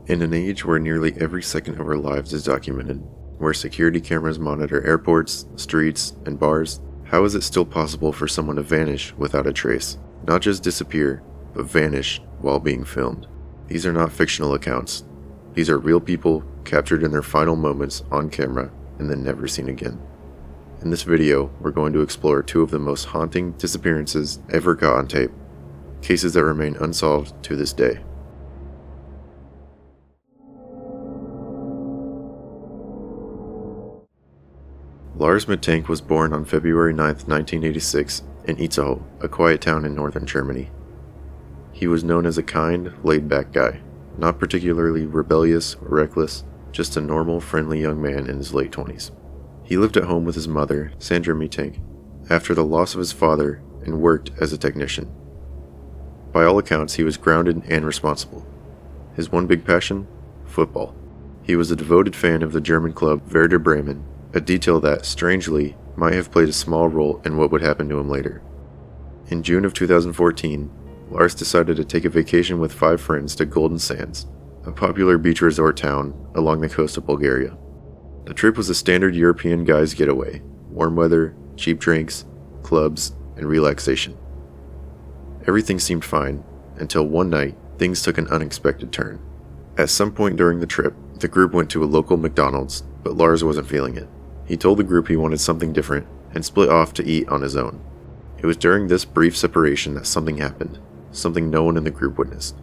In an age where nearly every second of our lives is documented, where security cameras monitor airports, streets, and bars, how is it still possible for someone to vanish without a trace? Not just disappear, but vanish while being filmed. These are not fictional accounts. These are real people captured in their final moments on camera and then never seen again. In this video, we're going to explore two of the most haunting disappearances ever caught on tape, cases that remain unsolved to this day. Lars Mittank was born on February 9, 1986, in Itzehoe, a quiet town in northern Germany. He was known as a kind, laid-back guy, not particularly rebellious or reckless, just a normal, friendly young man in his late 20s. He lived at home with his mother, Sandra Mittank, after the loss of his father and worked as a technician. By all accounts, he was grounded and responsible. His one big passion? Football. He was a devoted fan of the German club Werder Bremen, a detail that, strangely, might have played a small role in what would happen to him later. In June of 2014, Lars decided to take a vacation with 5 friends to Golden Sands, a popular beach resort town along the coast of Bulgaria. The trip was a standard European guy's getaway: warm weather, cheap drinks, clubs, and relaxation. Everything seemed fine, until one night, things took an unexpected turn. At some point during the trip, the group went to a local McDonald's, but Lars wasn't feeling it. He told the group he wanted something different, and split off to eat on his own. It was during this brief separation that something happened, something no one in the group witnessed.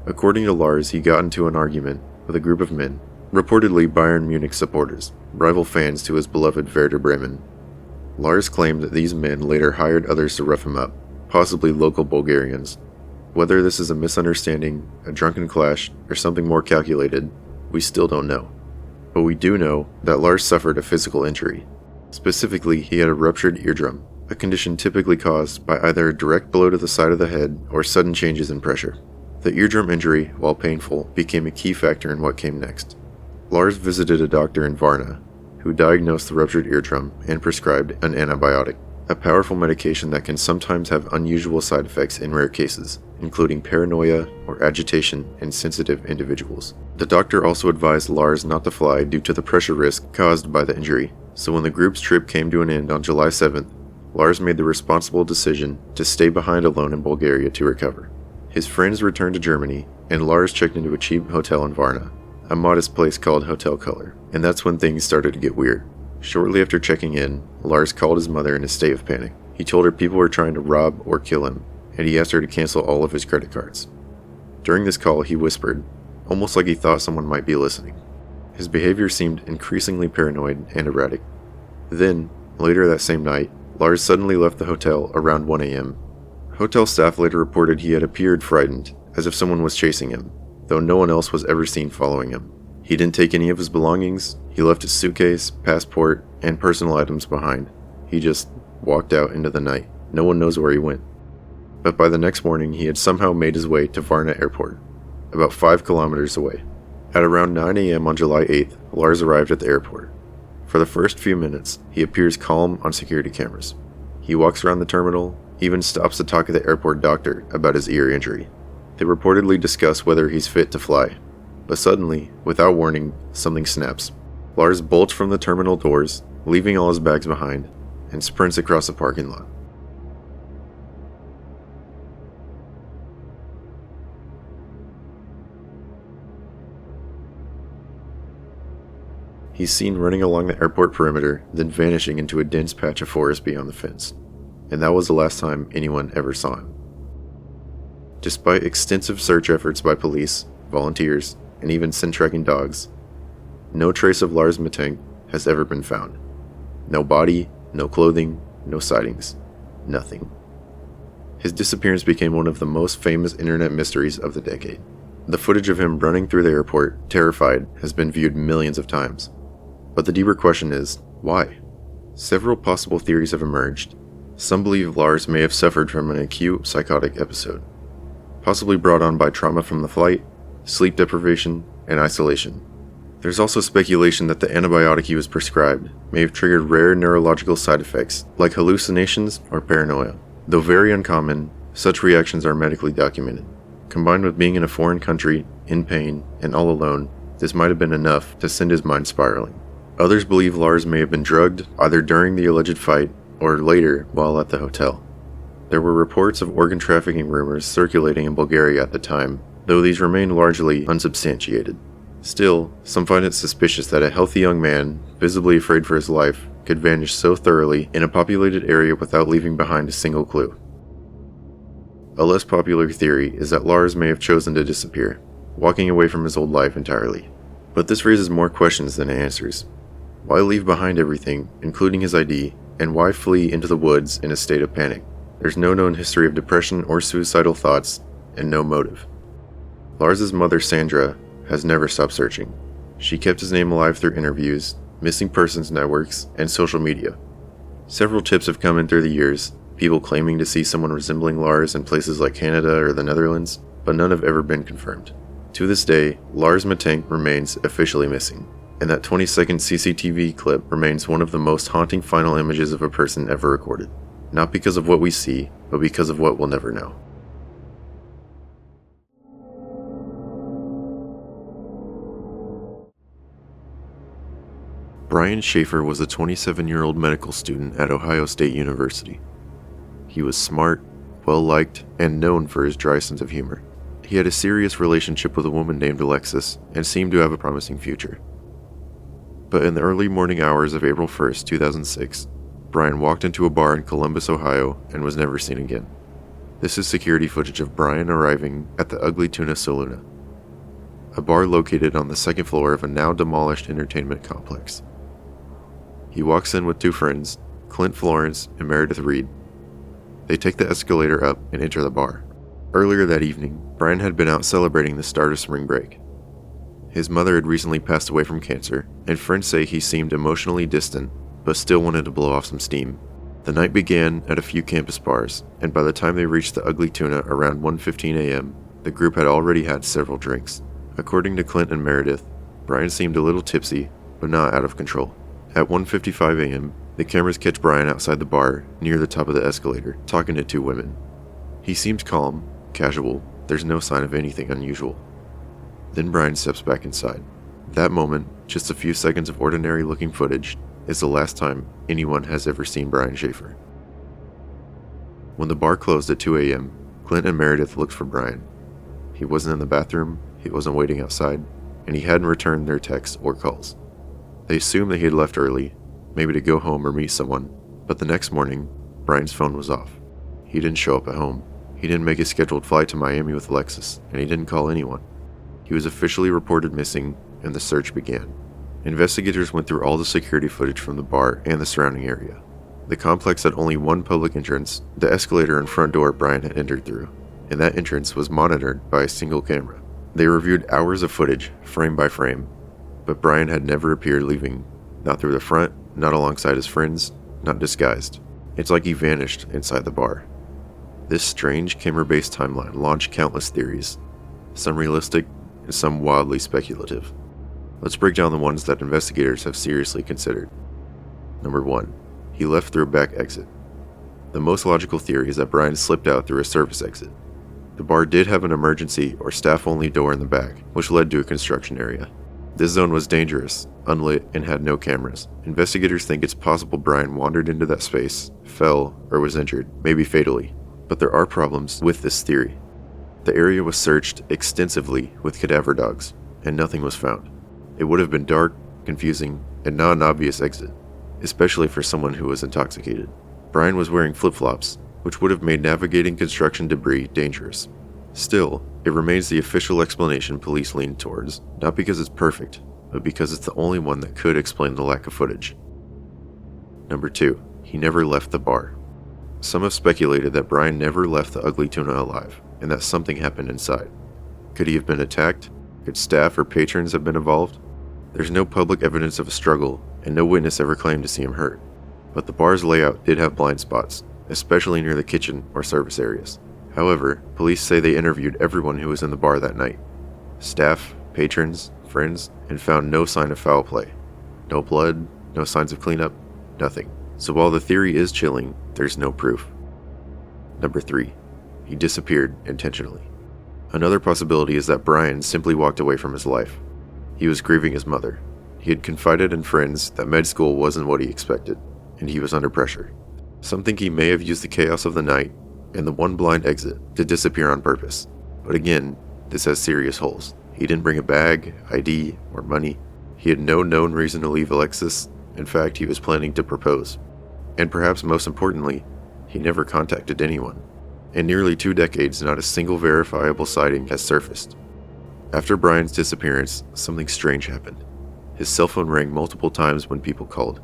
According to Lars, he got into an argument with a group of men, reportedly Bayern Munich supporters, rival fans to his beloved Werder Bremen. Lars claimed that these men later hired others to rough him up, possibly local Bulgarians. Whether this is a misunderstanding, a drunken clash, or something more calculated, we still don't know. But we do know that Lars suffered a physical injury. Specifically, he had a ruptured eardrum, a condition typically caused by either a direct blow to the side of the head or sudden changes in pressure. The eardrum injury, while painful, became a key factor in what came next. Lars visited a doctor in Varna, who diagnosed the ruptured eardrum and prescribed an antibiotic, a powerful medication that can sometimes have unusual side effects in rare cases, including paranoia or agitation in sensitive individuals. The doctor also advised Lars not to fly due to the pressure risk caused by the injury, so when the group's trip came to an end on July 7th, Lars made the responsible decision to stay behind alone in Bulgaria to recover. His friends returned to Germany, and Lars checked into a cheap hotel in Varna, a modest place called Hotel Color, and that's when things started to get weird. Shortly after checking in, Lars called his mother in a state of panic. He told her people were trying to rob or kill him, and he asked her to cancel all of his credit cards. During this call, he whispered, almost like he thought someone might be listening. His behavior seemed increasingly paranoid and erratic. Then, later that same night, Lars suddenly left the hotel around 1 a.m. Hotel staff later reported he had appeared frightened, as if someone was chasing him, though no one else was ever seen following him. He didn't take any of his belongings. He left his suitcase, passport, and personal items behind. He just walked out into the night. No one knows where he went. But by the next morning, he had somehow made his way to Varna Airport, about 5 kilometers away. At around 9 a.m. on July 8th, Lars arrived at the airport. For the first few minutes, he appears calm on security cameras. He walks around the terminal, even stops to talk to the airport doctor about his ear injury. They reportedly discuss whether he's fit to fly. But suddenly, without warning, something snaps. Lars bolts from the terminal doors, leaving all his bags behind, and sprints across the parking lot. He's seen running along the airport perimeter, then vanishing into a dense patch of forest beyond the fence. And that was the last time anyone ever saw him. Despite extensive search efforts by police, volunteers, and even scent-tracking dogs, no trace of Lars Mittank has ever been found. No body, no clothing, no sightings, nothing. His disappearance became one of the most famous internet mysteries of the decade. The footage of him running through the airport, terrified, has been viewed millions of times. But the deeper question is, why? Several possible theories have emerged. Some believe Lars may have suffered from an acute psychotic episode, possibly brought on by trauma from the flight, sleep deprivation, and isolation. There's also speculation that the antibiotic he was prescribed may have triggered rare neurological side effects like hallucinations or paranoia. Though very uncommon, such reactions are medically documented. Combined with being in a foreign country, in pain, and all alone, this might have been enough to send his mind spiraling. Others believe Lars may have been drugged, either during the alleged fight or later while at the hotel. There were reports of organ trafficking rumors circulating in Bulgaria at the time, though these remain largely unsubstantiated. Still, some find it suspicious that a healthy young man, visibly afraid for his life, could vanish so thoroughly in a populated area without leaving behind a single clue. A less popular theory is that Lars may have chosen to disappear, walking away from his old life entirely. But this raises more questions than it answers. Why leave behind everything, including his ID, and why flee into the woods in a state of panic? There's no known history of depression or suicidal thoughts, and no motive. Lars's mother, Sandra, has never stopped searching. She kept his name alive through interviews, missing persons networks, and social media. Several tips have come in through the years, people claiming to see someone resembling Lars in places like Canada or the Netherlands, but none have ever been confirmed. To this day, Lars Mittank remains officially missing, and that 20-second CCTV clip remains one of the most haunting final images of a person ever recorded. Not because of what we see, but because of what we'll never know. Brian Shaffer was a 27-year-old medical student at Ohio State University. He was smart, well-liked, and known for his dry sense of humor. He had a serious relationship with a woman named Alexis and seemed to have a promising future. But in the early morning hours of April 1st, 2006, Brian walked into a bar in Columbus, Ohio, and was never seen again. This is security footage of Brian arriving at the Ugly Tuna Saloon, a bar located on the second floor of a now demolished entertainment complex. He walks in with two friends, Clint Florence and Meredith Reed. They take the escalator up and enter the bar. Earlier that evening, Brian had been out celebrating the start of spring break. His mother had recently passed away from cancer, and friends say he seemed emotionally distant, but still wanted to blow off some steam. The night began at a few campus bars, and by the time they reached the Ugly Tuna around 1:15 a.m., the group had already had several drinks. According to Clint and Meredith, Brian seemed a little tipsy, but not out of control. At 1:55 a.m., the cameras catch Brian outside the bar, near the top of the escalator, talking to two women. He seems calm, casual, there's no sign of anything unusual. Then Brian steps back inside. That moment, just a few seconds of ordinary-looking footage, is the last time anyone has ever seen Brian Shaffer. When the bar closed at 2 a.m., Clint and Meredith looked for Brian. He wasn't in the bathroom, he wasn't waiting outside, and he hadn't returned their texts or calls. They assumed that he had left early, maybe to go home or meet someone, but the next morning, Brian's phone was off. He didn't show up at home. He didn't make a scheduled flight to Miami with Alexis, and he didn't call anyone. He was officially reported missing, and the search began. Investigators went through all the security footage from the bar and the surrounding area. The complex had only one public entrance, the escalator and front door Brian had entered through, and that entrance was monitored by a single camera. They reviewed hours of footage, frame by frame, but Brian had never appeared leaving, not through the front, not alongside his friends, not disguised. It's like he vanished inside the bar. This strange camera-based timeline launched countless theories, some realistic and some wildly speculative. Let's break down the ones that investigators have seriously considered. Number 1. He left through a back exit. The most logical theory is that Brian slipped out through a service exit. The bar did have an emergency or staff-only door in the back, which led to a construction area. This zone was dangerous, unlit, and had no cameras. Investigators think it's possible Brian wandered into that space, fell, or was injured, maybe fatally. But there are problems with this theory. The area was searched extensively with cadaver dogs, and nothing was found. It would have been dark, confusing, and not an obvious exit, especially for someone who was intoxicated. Brian was wearing flip-flops, which would have made navigating construction debris dangerous. Still, it remains the official explanation police lean towards, not because it's perfect, but because it's the only one that could explain the lack of footage. Number 2. He never left the bar. Some have speculated that Brian never left the Ugly Tuna alive, and that something happened inside. Could he have been attacked? Could staff or patrons have been involved? There's no public evidence of a struggle, and no witness ever claimed to see him hurt. But the bar's layout did have blind spots, especially near the kitchen or service areas. However, police say they interviewed everyone who was in the bar that night. Staff, patrons, friends, and found no sign of foul play. No blood, no signs of cleanup, nothing. So while the theory is chilling, there's no proof. Number 3. He disappeared intentionally. Another possibility is that Brian simply walked away from his life. He was grieving his mother. He had confided in friends that med school wasn't what he expected, and he was under pressure. Some think he may have used the chaos of the night and the one blind exit to disappear on purpose. But again, this has serious holes. He didn't bring a bag, ID, or money. He had no known reason to leave Alexis. In fact, he was planning to propose. And perhaps most importantly, he never contacted anyone. In nearly 2 decades, not a single verifiable sighting has surfaced. After Brian's disappearance, something strange happened. His cell phone rang multiple times when people called.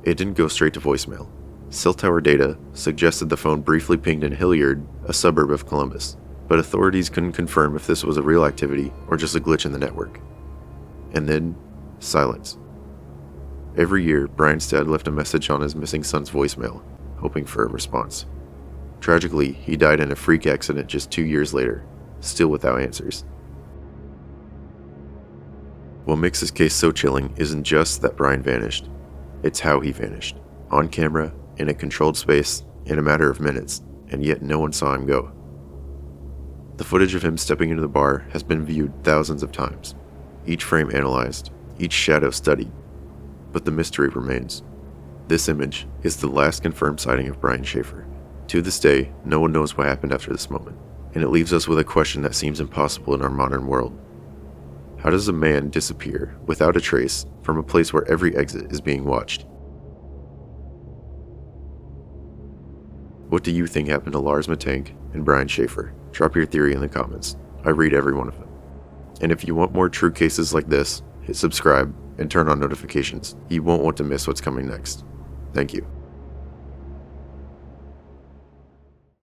It didn't go straight to voicemail. Cell tower data suggested the phone briefly pinged in Hilliard, a suburb of Columbus, but authorities couldn't confirm if this was a real activity or just a glitch in the network. And then, silence. Every year, Brian's dad left a message on his missing son's voicemail, hoping for a response. Tragically, he died in a freak accident just 2 years later, still without answers. What makes this case so chilling isn't just that Brian vanished, it's how he vanished. On camera, in a controlled space, in a matter of minutes, and yet no one saw him go. The footage of him stepping into the bar has been viewed thousands of times, each frame analyzed, each shadow studied, but the mystery remains. This image is the last confirmed sighting of Brian Shaffer. To this day, no one knows what happened after this moment, and it leaves us with a question that seems impossible in our modern world. How does a man disappear without a trace from a place where every exit is being watched? What do you think happened to Lars Mittank and Brian Shaffer? Drop your theory in the comments. I read every one of them. And if you want more true cases like this, hit subscribe and turn on notifications. You won't want to miss what's coming next. Thank you.